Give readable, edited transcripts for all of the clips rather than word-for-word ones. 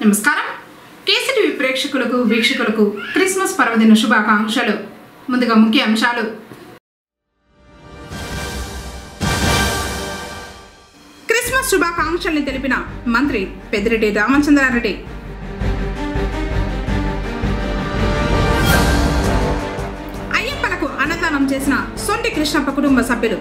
నమస్కారం. కేసీటీవీ ప్రేక్షకులకు వీక్షకులకు క్రిస్మస్ పర్వదిన శుభాకాంక్షలు. ముందుగా ముఖ్య అంశాలు. క్రిస్మస్ శుభాకాంక్షల్ని తెలిపిన మంత్రి పెద్దిరెడ్డి రామచంద్రారెడ్డి. అయ్యప్పలకు అన్నదానం చేసిన సొంటి కృష్ణప్ప కుటుంబ సభ్యులు.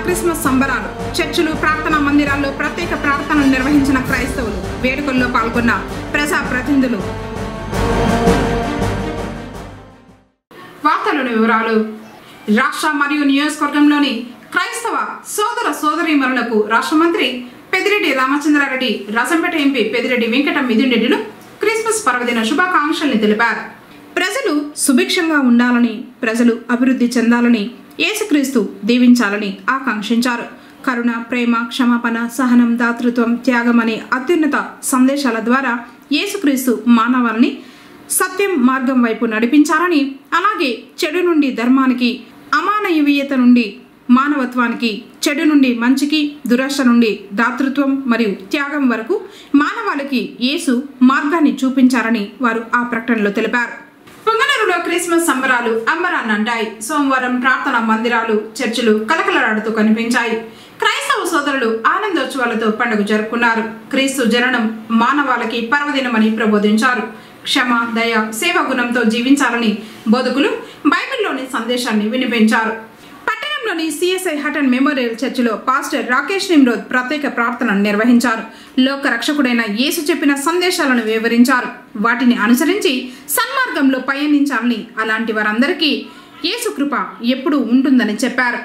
క్రిస్మస్ సంబరాలు. చర్చిలు, ప్రార్థనా మందిరాల్లో ప్రత్యేక ప్రార్థనలు నిర్వహించిన క్రైస్తవులు, వేడుకల్లో పాల్గొన్న ప్రజాప్రతినిధులు. వార్తలోని వివరాలు. రాష్ట్ర మరియు నియోజకవర్గంలోని క్రైస్తవ సోదర సోదరీమణులకు రాష్ట్ర మంత్రి పెద్దిరెడ్డి రామచంద్రారెడ్డి, రాజంపేట ఎంపీ పెద్దిరెడ్డి వెంకట మిథున్ రెడ్డిలు క్రిస్మస్ పర్వదిన శుభాకాంక్షల్ని తెలిపారు. ప్రజలు సుభిక్షంగా ఉండాలని, ప్రజలు అభివృద్ధి చెందాలని, యేసుక్రీస్తు దీవించాలని ఆకాంక్షించారు. కరుణ, ప్రేమ, క్షమాపణ, సహనం, దాతృత్వం, త్యాగం అనే అత్యున్నత సందేశాల ద్వారా యేసుక్రీస్తు మానవాళిని సత్యం మార్గం వైపు నడిపించారని, అలాగే చెడు నుండి ధర్మానికి, అమానవీయత నుండి మానవత్వానికి, చెడు నుండి మంచికి, దురాశ నుండి దాతృత్వం మరియు త్యాగం వరకు మానవాళికి యేసు మార్గాన్ని చూపించారని వారు ఆ ప్రకటనలో తెలిపారు. పొంగనూరులో క్రిస్మస్ సంబరాలు అంబరాన్నంటాయి. సోమవారం ప్రార్థనా మందిరాలు, చర్చిలు కలకలలాడుతూ కనిపించాయి. క్రైస్తవ సోదరులు ఆనందోత్సవాలతో పండుగ జరుపుకున్నారు. క్రీస్తు జననం మానవాళికి పర్వదినమని ప్రబోధించారు. క్షమ, దయ, సేవా గుణంతో జీవించాలని బోధకులు బైబిల్లోని సందేశాన్ని వినిపించారు. పట్టణంలోని సిఎస్ఐ హటన్ మెమోరియల్ చర్చిలో పాస్టర్ రాకేష్ నిమ్రోద్ ప్రత్యేక ప్రార్థనను నిర్వహించారు. లోక రక్షకుడైన యేసు చెప్పిన సందేశాలను వివరించారు. వాటిని అనుసరించి సన్మార్గంలో పయనించాలని, అలాంటి వారందరికీ యేసు కృప ఎప్పుడూ ఉంటుందని చెప్పారు.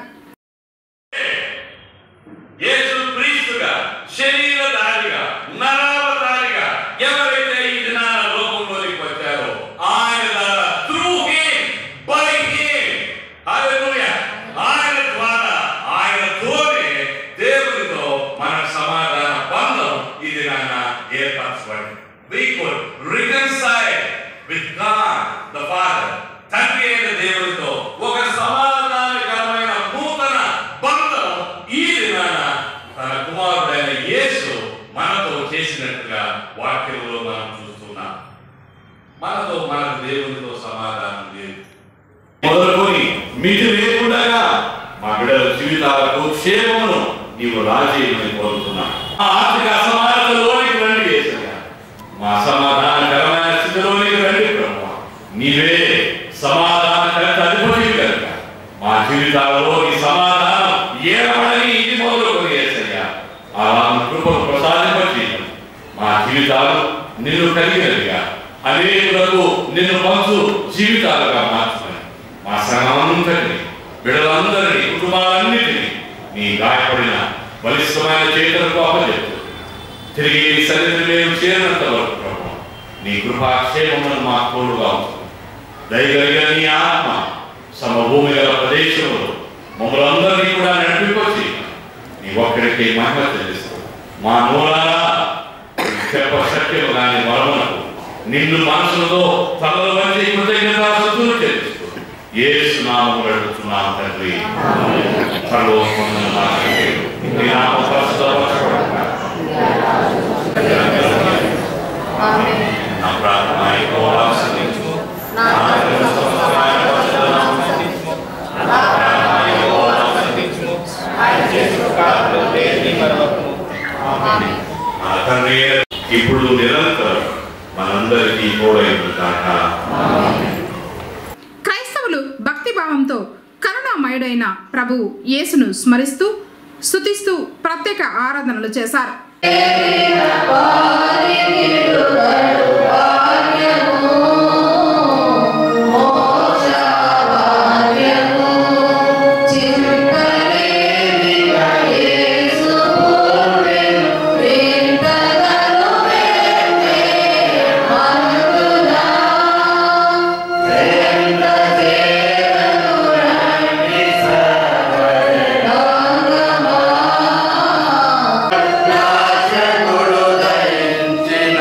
We could reconcile with God the Father. తండ్రి అయిన దేవునితో ఒక సమాధానకరమైన నూతన బంధం ఈ దినాన తన కుమారుడైన యేసు మనతో చేసినట్టుగా వాక్యంలో మనం చూస్తున్నాం. మనకు దేవునితో సమాధానం లేదు. మొదలుకొని మితి లేకుండా మా బిడ్డల జీవితాలకు క్షేమమును నీవు రాజేయమని కోరుతున్నా. ఆర్థిక అసమానతలోనికి రండి యేసయ్యా, మా సమాధానకరమైన స్థితిలోనికి రండి ప్రభువా. నీవే సమాధానకర్త, అధిపతి కనుక మా జీవితాలలో ఈ సమాధానం ఏర్పడని ఇది మొదలుకొని యేసయ్యా అలా కృపను ప్రసాదింపచేయమని, మా జీవితాలు నిన్ను కలిగినదిగా, అనేకులకు నిన్ను పంచు జీవితాలుగా మార్చమని, మా సంఘమంతటిని, బిడ్డలందరినీ, కుటుంబాలన్నిటినీ నీ గాయపడిన బలిష్టమైన చేతులకు అప్పచెప్తూ తిరిగి సన్నిధి మేము చేరినంత వరకు ప్రభు నీ కృపాక్షేమములను మా తోడుగా ఉంటుంది. దయగలిగిన నీ ఆత్మ సమభూమి గల ప్రదేశంలో మమ్మల్ని అందరినీ కూడా నడిపించి నీ ఒక్కడికి మహిమ చెల్లిస్తూ మా మూలాన చెప్ప సత్యము దాని వరమునకు నిన్ను మనసులతో తలలు వంచి కృతజ్ఞతాస్తుతులు చెల్లిస్తూ యేసు నామములో అడుగుతున్నాం తండ్రి. సర్వోన్నతమైన నీ నామము పరిశుద్ధపరచబడుగాక. నా ప్రార్థన యెహోవా ఆశీర్వదించుము. నా పరిశుద్ధమైన పరిశుద్ధనామమును స్తుతించుము. నా ప్రార్థన యెహోవా ఆశీర్వదించుము. ఆయన చేసిన కార్యములు దేనిని మరవకుము. ఆమేన్. నా తండ్రి ఇప్పుడు నిరంతరం మనందరికీ తోడైండుగాక. ఆమేన్. క్రైస్తవులు భక్తి భావంతో కరుణామయుడైన ప్రభువు యేసును స్మరిస్తూ స్తుతిస్తూ ప్రత్యేక ఆరాధనలు చేశారు. రాజగుడు దయించిన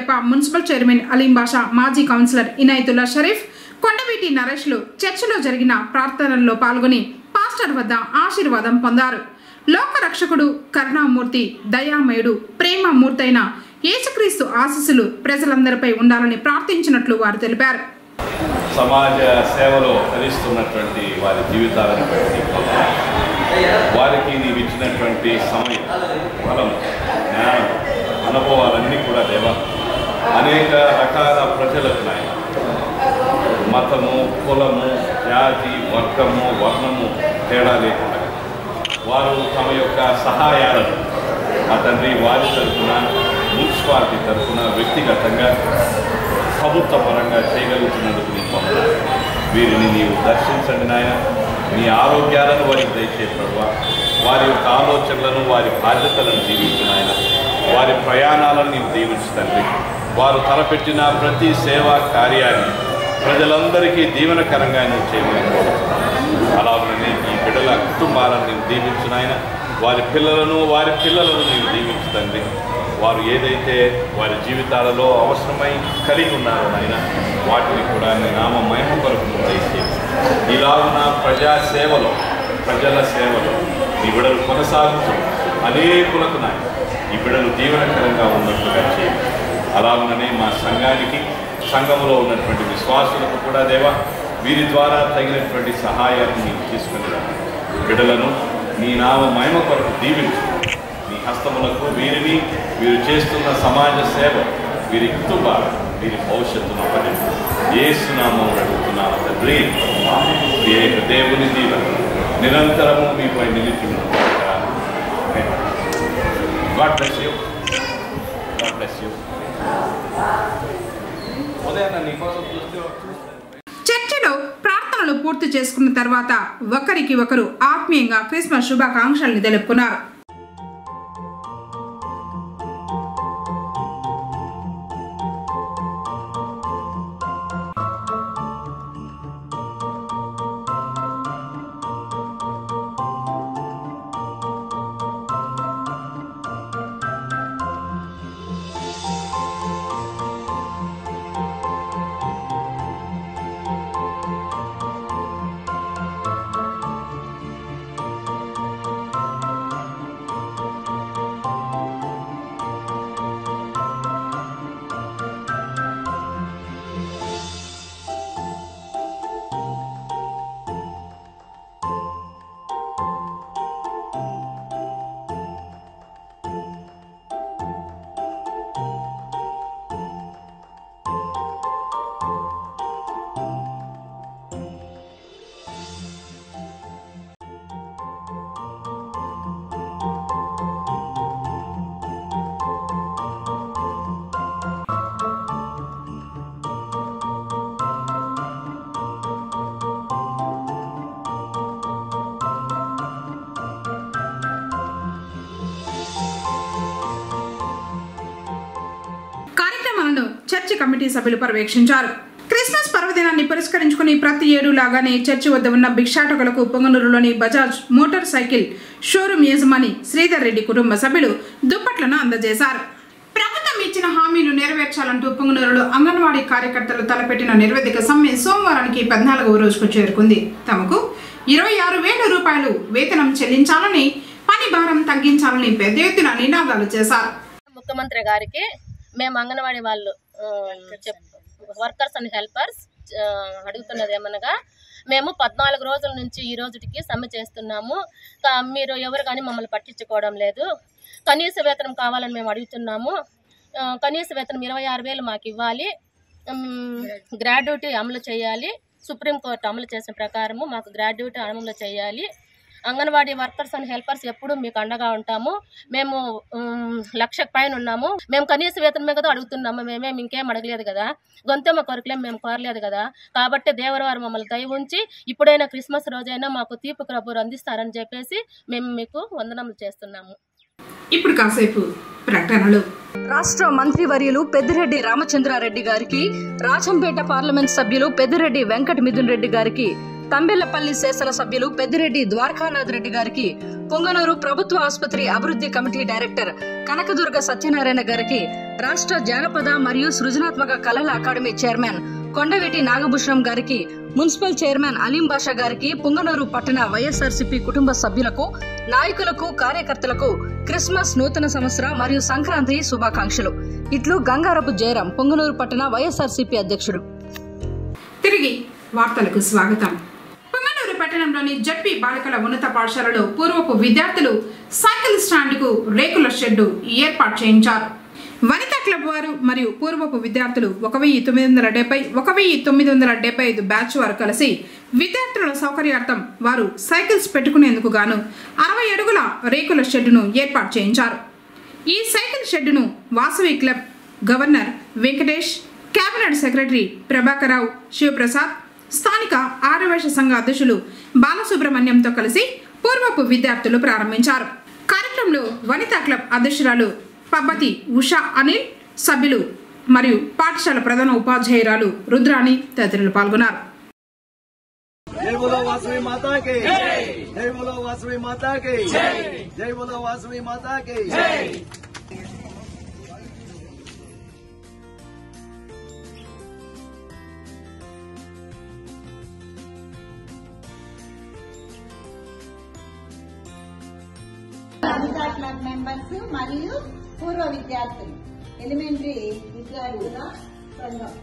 అయ్యప్ప, మున్సిపల్ చైర్మన్ అలీం బాషా, మాజీ కౌన్సిలర్ ఇనాయతుల్లా షరీఫ్, కొండవీటి నరేష్లు చర్చిలో జరిగిన ప్రార్థనల్లో పాల్గొని పాస్టర్ వద్ద ఆశీర్వాదం పొందారు. లోకరక్షకుడు, కరుణామూర్తి, దయామయుడు, ప్రేమమూర్తైన యేసుక్రీస్తు ఆశీస్సులు ప్రజలందరిపై ఉండాలని ప్రార్థించినట్లు వారు తెలిపారు. సమాజ సేవలో తరిస్తున్నటువంటి వారి జీవితాలను బట్టి వారికి నీవు ఇచ్చినటువంటి సమయం, బలం, జ్ఞానం, అనుభవాలన్నీ కూడా దేవా అనేక రకాల ప్రజలకు నాయన మతము, కులము, జాతి, వర్గము, వర్ణము తేడా లేకుండా వారు తమ యొక్క సహాయాలను ఆ తండ్రి వారి తరఫున, మున్సిపాలిటీ తరఫున, వ్యక్తిగతంగా, ప్రభుత్వ పరంగా చేయగలుగుతున్నందుకు నీకు వందనాలు. వీరిని నీవు దర్శించండి నాయన. నీ ఆరోగ్యాలను వారికి దయచేయబడువా. వారి యొక్క ఆలోచనలను, వారి బాధ్యతలను దీవించు నాయన. వారి ప్రయాణాలను నీవు దీవించు తండ్రి. వారు తలపెట్టిన ప్రతి సేవా కార్యాన్ని ప్రజలందరికీ దీవెనకరంగా నువ్వు చేయమని కోరుతున్నాను. అలాగనే ఈ బిడ్డల కుటుంబాలను నీవు దీవించు నాయన. వారి పిల్లలను నీవు దీవించు తండ్రి. వారు ఏదైతే వారి జీవితాలలో అవసరమై కలిగి ఉన్నారో నాయన వాటిని కూడా నీ నామ మహిమ కొరకు దయచేసి ఇలాగున్న ప్రజల సేవలో ఈ బిడ్డలు కొనసాగుతూ అనేకులకు నాయన ఈ బిడ్డలు దీవెనకరంగా ఉన్నట్లుగా చేయండి. అలాగనే మా సంఘంలో ఉన్నటువంటి విశ్వాసులకు కూడా దేవా వీరి ద్వారా తగినటువంటి సహాయాన్ని నీకు తీసుకుని రావాలి. బిడ్డలను నీ నామ మహిమ కొరకు దీవించు. నీ హస్తములకు వీరు చేస్తున్న సమాజ సేవ, వీరి కుటుంబాలు, వీరి భవిష్యత్తును అప్పగించు. యేసు నామములో అడుగుతున్నాను తండ్రి. దేవుని దీవెన నిరంతరము మీపై నిలిచి God bless you. God bless you. ఉదయాన్న నీకోసం చర్చిలో ప్రార్థనలు పూర్తి చేసుకున్న తర్వాత ఒకరికి ఒకరు ఆత్మీయంగా క్రిస్మస్ శుభాకాంక్షలను తెలుపుకున్నారు. చర్చి కమిటీ సభ్యులు పర్యవేక్షించారు. క్రిస్మస్ పర్వదినాన్ని పురస్కరించుకుని ప్రతి ఏడు లాగానే చర్చి వద్ద ఉన్న భిక్షాటకులకు పొంగనూరులోని బజాజ్ మోటార్ సైకిల్ షోరూమ్ యజమాని శ్రీధర్ రెడ్డి కుటుంబ సభ్యులు దుప్పట్లను అందజేశారు. ప్రభుత్వం ఇచ్చిన హామీలు నెరవేర్చాలంటూ పొంగనూరులో అంగన్వాడీ కార్యకర్తలు తలపెట్టిన నిరవధిక సమ్మె సోమవారానికి 14వ రోజుకు చేరుకుంది. తమకు 26,000 రూపాయలు వేతనం చెల్లించాలని, పని భారం తగ్గించాలని పెద్ద ఎత్తున నినాదాలు చేశారు. ముఖ్యమంత్రి గారికి మేము అంగన్వాడీ వాళ్ళు వర్కర్స్ అండ్ హెల్పర్స్ అడుగుతున్నది ఏమనగా, మేము 14 రోజుల నుంచి ఈ రోజుకి సమ్మె చేస్తున్నాము. మీరు ఎవరు కానీ మమ్మల్ని పట్టించుకోవడం లేదు. కనీస వేతనం కావాలని మేము అడుగుతున్నాము. కనీస వేతనం 26,000 మాకు ఇవ్వాలి. గ్రాడ్యుటీ అమలు చేయాలి. సుప్రీంకోర్టు అమలు చేసిన ప్రకారము మాకు గ్రాడ్యుటీ అమలు చేయాలి. అంగన్వాడీ వర్కర్స్ అండ్ హెల్పర్స్ ఎప్పుడు మీకు అండగా ఉంటాము. మేము 1,00,000 పైన ఉన్నాము. మేము కనీస వేతనమే కదా అడుగుతున్నాము. మేమేమి ఇంకేం అడగలేదు కదా, గొంతెమ్మ కోరికలేం మేము కోరలేదు కదా. కాబట్టి దేవరవారు మమ్మల్ని దయ ఉంచి ఇప్పుడైనా క్రిస్మస్ రోజైనా మాకు తీపి కబురు అందిస్తారని చెప్పేసి మేము మీకు వందనములు చేస్తున్నాము. ఇప్పుడు కాసేపు ప్రకటనలు. రాష్ట్ర మంత్రివర్యులు పెద్దిరెడ్డి రామచంద్రారెడ్డి గారికి, రాజంపేట పార్లమెంట్ సభ్యులు పెద్దిరెడ్డి వెంకట మిథున్ రెడ్డి గారికి, తంబెల్లపల్లి శాసన సభ్యులు పెద్దిరెడ్డి ద్వారకానాథ్ రెడ్డి గారికి, పొంగనూరు ప్రభుత్వ ఆసుపత్రి అభివృద్ధి కమిటీ డైరెక్టర్ కనకదుర్గ సత్యనారాయణ గారికి రాష్ట్ర జానపద మరియు సృజనాత్మక కళల అకాడమీ చైర్మన్ కొండవీటి నాగభూషణం గారికి, మున్సిపల్ చైర్మన్ అలీం బాషా గారికి, పొంగనూరు పట్టణ వైఎస్ఆర్సీపీ కుటుంబ సభ్యులకు, నాయకులకు, కార్యకర్తలకు క్రిస్మస్, నూతన సంవత్సర మరియు సంక్రాంతి శుభాకాంక్షలు. ఇట్లు గంగారపు జయరాం, పొంగనూరు పట్టణ వైఎస్ఆర్సీపీ అధ్యక్షుడు. తిరిగి వార్తలకు స్వాగతం. పొంగనూరు పట్టణంలోని జడ్పీ బాలికల ఉన్నత పాఠశాలలో పూర్వపు విద్యార్థులు సైకిల్ స్టాండ్కు రేకుల షెడ్డు ఏర్పాటు చేయించారు. వనితా క్లబ్ వారు మరియు పూర్వపు విద్యార్థులు 1970, 1975 బ్యాచ్ వారు కలిసి విద్యార్థుల సౌకర్యార్థం వారు సైకిల్స్ పెట్టుకునేందుకు గాను 60 అడుగుల రేకుల షెడ్డును ఏర్పాటు చేయించారు. ఈ సైకిల్ షెడ్డును Vasavi club governor Venkatesh, cabinet secretary Prabhakara Rao, Shivaprasad, స్థానిక ఆర్యవైశ్య సంఘ అధ్యక్షులు బాలసుబ్రహ్మణ్యంతో కలిసి పూర్వపు విద్యార్థులు ప్రారంభించారు. కార్యక్రమంలో వనితా క్లబ్ అధ్యక్షురాలు పబ్బతి ఉషా అనిల్, సభ్యులు మరియు పాఠశాల ప్రధాన ఉపాధ్యాయురాలు రుద్రాణి తదితరులు పాల్గొన్నారు. జై బోలో వాసవి మాతా కి జై, జై బోలో వాసవి మాతా కి జై, జై బోలో వాసవి మాతా కి జై. వనితా క్లబ్ మెంబర్స్ మరియు పూర్వ విద్యార్థులు, ఎలిమెంటరీ విద్యార్థుల సంఘం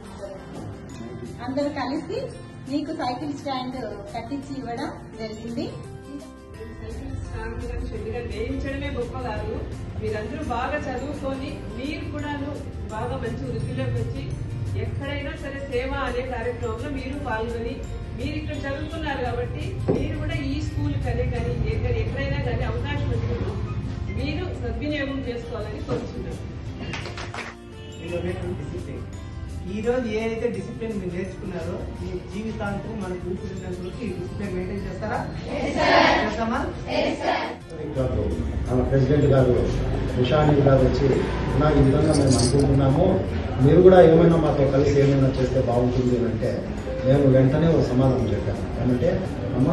అందరూ కలిసి మీకు సైకిల్ స్టాండ్ కట్టించి ఇవ్వడం జరిగింది. సైకిల్ స్టాండ్ షెడ్గా వేయించడమే గొప్ప కాదు, మీరందరూ బాగా చదువుకొని మీరు కూడా బాగా మంచి వృద్ధిలోకి వచ్చి ఎక్కడైనా సరే సేవ అనే కార్యక్రమంలో మీరు పాల్గొని, మీరు ఇక్కడ చదువుకున్నారు కాబట్టి మీరు కూడా ఈ స్కూల్ కనే కానీ ఎక్కడైనా కానీ అవకాశం వచ్చినప్పుడు మీరు సద్వినియోగం చేసుకోవాలని కోరుచున్నాను. ఈ రోజు ఏదైతే డిసిప్లిన్ మీరు నేర్చుకున్నారో మీ జీవితాంతం మన కూర్చున్నప్పుడు ఈ డిసిప్లిన్ మెయింటైన్ చేస్తారా? చేస్తామా? మన ప్రెసిడెంట్ గారు ఉషాని గారు వచ్చి ఈ విధంగా మేము అనుకుంటున్నాము, మీరు కూడా ఏమైనా మాతో కలిసి ఏమైనా చేస్తే బాగుంటుంది అని అంటే నేను వెంటనే ఒక సమాధానం చెప్పాను. ఏమంటే అమ్మ,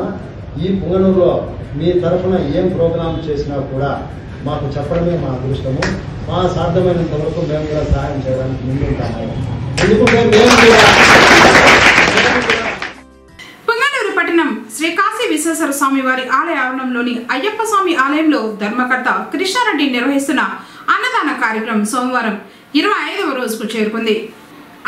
ఈ పొంగనూరులో మీ తరఫున ఏం ప్రోగ్రాం చేసినా కూడా మాకు చెప్పడమే మా అదృష్టము. మా సాధ్యమైనంత వరకు మేము కూడా సహాయం చేయడానికి ముందుంటాము. ఎందుకంటే మేము కూడా పొంగనూరు పట్టణం శ్రీ కాశీ విశ్వేశ్వర స్వామి వారి ఆలయ ఆవరణంలోని అయ్యప్ప స్వామి ఆలయంలో ధర్మకర్త కృష్ణారెడ్డి నిర్వహిస్తున్న అన్నదాన కార్యక్రమం సోమవారం 25వ రోజుకు చేరుకుంది.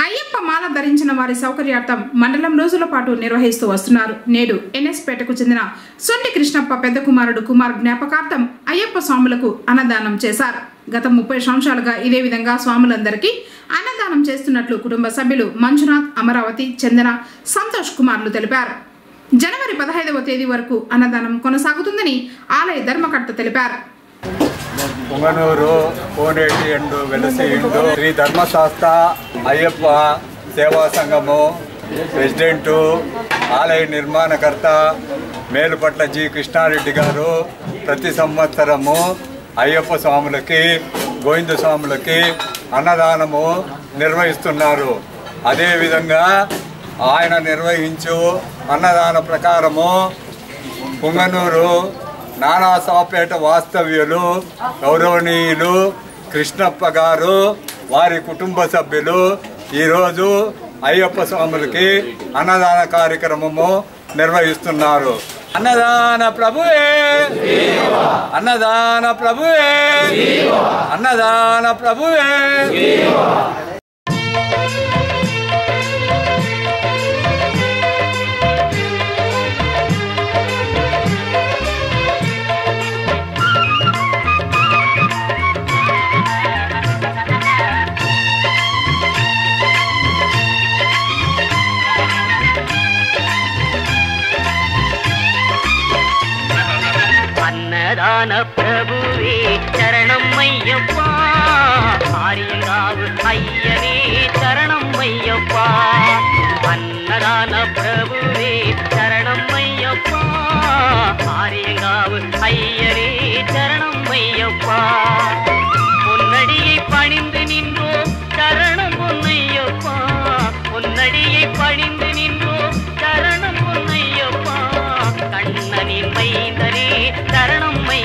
అయ్యప్ప మాల ధరించిన వారి సౌకర్యార్థం మండలం రోజుల పాటు నిర్వహిస్తూ వస్తున్నారు. నేడు ఎన్ఎస్పేటకు చెందిన సొంటి కృష్ణప్ప పెద్ద కుమారుడు కుమార్ జ్ఞాపకార్థం అయ్యప్ప స్వాములకు అన్నదానం చేశారు. గత 30 సంవత్సరాలుగా ఇదే విధంగా స్వాములందరికీ అన్నదానం చేస్తున్నట్లు కుటుంబ సభ్యులు మంజునాథ్, అమరావతి, చందన, సంతోష్ కుమార్లు తెలిపారు. జనవరి 15వ తేదీ వరకు అన్నదానం కొనసాగుతుందని ఆలయ ధర్మకర్త తెలిపారు. పొంగనూరు కోనేటి ఎండు వెలసి ఇండు శ్రీ ధర్మశాస్త్ర అయ్యప్ప సేవా సంఘము ప్రెసిడెంటు, ఆలయ నిర్మాణకర్త మేలుపట్ల జి కృష్ణారెడ్డి గారు ప్రతి సంవత్సరము అయ్యప్ప స్వాములకి, గోవింద స్వాములకి అన్నదానము నిర్వహిస్తున్నారు. అదేవిధంగా ఆయన నిర్వహించు అన్నదాన ప్రకారము పొంగనూరు నానాసాపేట వాస్తవ్యులు గౌరవనీయులు కృష్ణప్ప గారు, వారి కుటుంబ సభ్యులు ఈరోజు అయ్యప్ప స్వాములకి అన్నదాన కార్యక్రమము నిర్వహిస్తున్నారు. అన్నదాన ప్రభువే, అన్నదాన ప్రభువే, అన్నదాన ప్రభువే. అన్నదాన ప్రభువే చరణం అయ్యప్ప, ఆర్యంగావు అయ్యనే చరణం అయ్యప్ప. అన్నదాన ప్రభువే చరణం అయ్యప్ప, ఆర్యంగావు అయ్యనే చరణం అయ్యప్ప. பொன்னடியை பணிந்து நின்றோ சரணம் பொன்னையப்பா, பொன்னடியை பணிந்து நின்றோ சரணம் பொன்னையப்பா. கண்ணனின் மைந்தனே சரணம் மை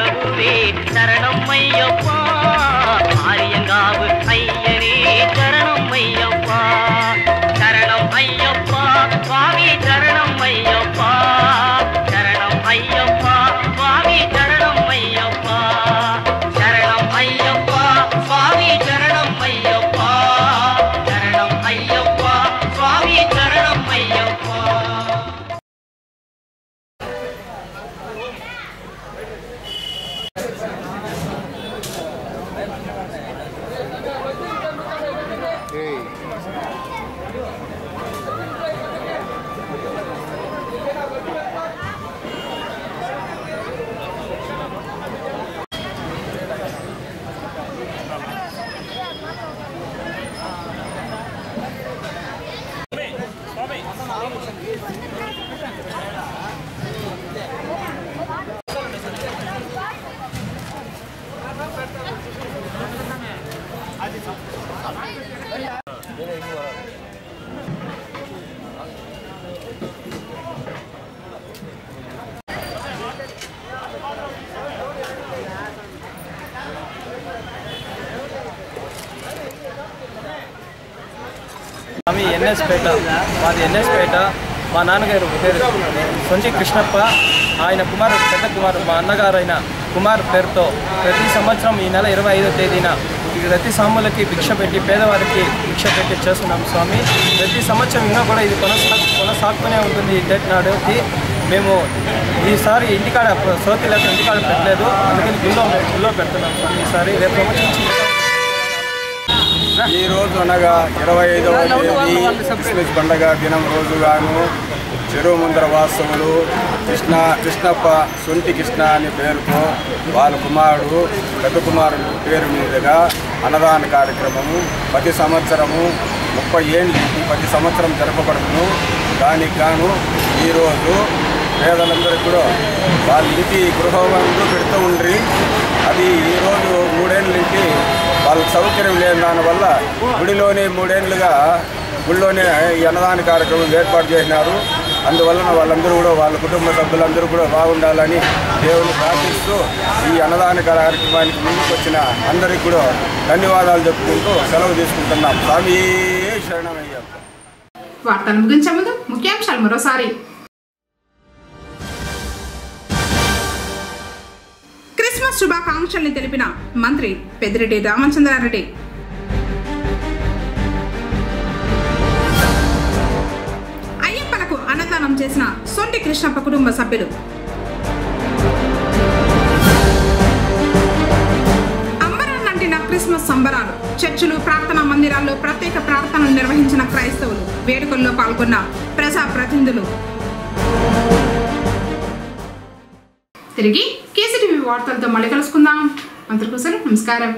ప్రభువే శరణమయ్యప్ప ఆర్యంగావు అయ్యనే శరణమయ్యప్ప శరణం అయ్యప్ప స్వామి శరణమయ్యప్ప శరణం అయ్యప్ప స్వామి శరణమయ్యప్ప శరణం అయ్యప్ప స్వామి శరణమయ్యప్ప శరణం అయ్యప్ప స్వామి శరణమయ్యప్ప. స్వామి ఎన్ఎస్పేట, మాది ఎన్ఎస్పేట. మా నాన్నగారు పేరు సొంచి కృష్ణప్ప, ఆయన కుమారుడు పెద్ద కుమారుడు మా అన్నగారైన కుమార్ పేరుతో ప్రతి సంవత్సరం ఈ నెల 25వ తేదీన ప్రతి సాములకి భిక్ష పెట్టి పేదవారికి భిక్ష పెట్టి చేస్తున్నాం స్వామి. ప్రతి సంవత్సరం ఇంకా కూడా ఇది కొనసాగుతూనే ఉంటుంది. ఈ డేట్ నాడుకి మేము ఈసారి ఇంటికాడ సోతి లేక ఇంటికాడ పెట్టలేదు, అందుకని గుళ్ళో పెడుతున్నాం స్వామి. ఈసారి రేపు సంవత్సరం ఈ రోజు అనగా 25వ తేదీ క్రిస్మస్ పండగ దినం రోజుగాను చెరువు ముందర వాస్తవులు కృష్ణప్ప సొంటి కృష్ణ అనే పేరుతో వాళ్ళ కుమారుడు పెద్ద కుమారుడు పేరు మీదుగా అన్నదాన కార్యక్రమము ప్రతి సంవత్సరము 30 ఏళ్ళు ప్రతి సంవత్సరం జరపబడును. దానికి గాను ఈరోజు పేదలందరికీ కూడా వాళ్ళ ఇంటి గృహవంతులు పెడుతూ ఉండ్రి. అది ఈరోజు 3 ఏళ్ళ నుంచి వాళ్ళకి సౌకర్యం లేని దానివల్ల గుడిలోనే 3 ఏళ్ళుగా గుడిలోనే ఈ అన్నదాన కార్యక్రమం ఏర్పాటు చేసినారు. అందువలన వాళ్ళందరూ కూడా వాళ్ళ కుటుంబ సభ్యులందరూ కూడా బాగుండాలని దేవుని ప్రార్థిస్తూ ఈ అన్నదాన కార్యక్రమానికి ముందుకు వచ్చిన అందరికీ కూడా ధన్యవాదాలు చెప్పుకుంటూ సెలవు తీసుకుంటున్నాం. స్వామి శరణమయ్యప్ప. వార్తలు ముగించే ముందు ముఖ్యాంశాలు మరోసారి. క్రిస్మస్ శుభాకాంక్షల్ని తెలిపిన మంత్రి పెద్దిరెడ్డి రామచంద్రారెడ్డి. అయ్యప్పలకు అన్నదానం చేసిన సొంటి కృష్ణప్ప కుటుంబ సభ్యులు. అంబరాన్నంటిన క్రిస్మస్ సంబరాలు. చర్చిలు, ప్రార్థనా మందిరాల్లో ప్రత్యేక ప్రార్థనలు నిర్వహించిన క్రైస్తవులు. వేడుకల్లో పాల్గొన్న ప్రజాప్రతినిధులు. తిరిగి కేసీటీవీ వార్తలతో మళ్ళీ కలుసుకుందాం. అందరికీ నమస్కారం.